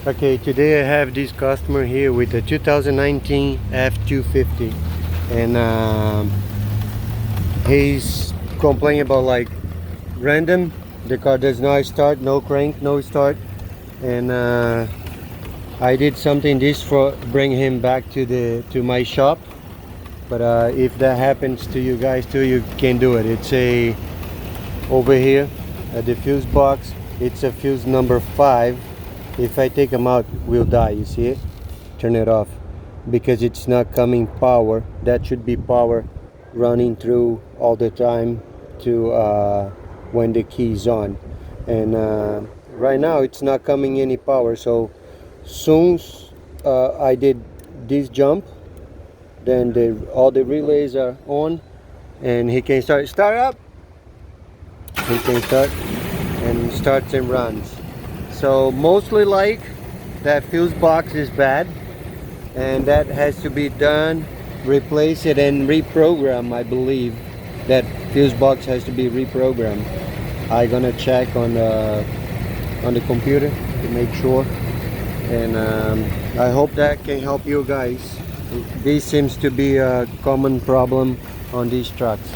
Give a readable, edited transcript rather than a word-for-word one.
Okay, today I have this customer here with a 2019 f250, and he's complaining about like random. The car does not start, no crank, no start, and I did something this for bring him back to my shop. But if that happens to you guys too, you can do it. It's a over here at the fuse box. It's a fuse number 5. If I take them out, we'll die. You see it? Turn it off because it's not coming power. That should be power running through all the time to when the key is on. And right now it's not coming any power. So soon I did this jump, then all the relays are on, and he can start up. He can start and starts and runs. So mostly like that fuse box is bad, and that has to be done, replace it and reprogram. I believe that fuse box has to be reprogrammed. I'm gonna check on the computer to make sure, and I hope that can help you guys. This seems to be a common problem on these trucks.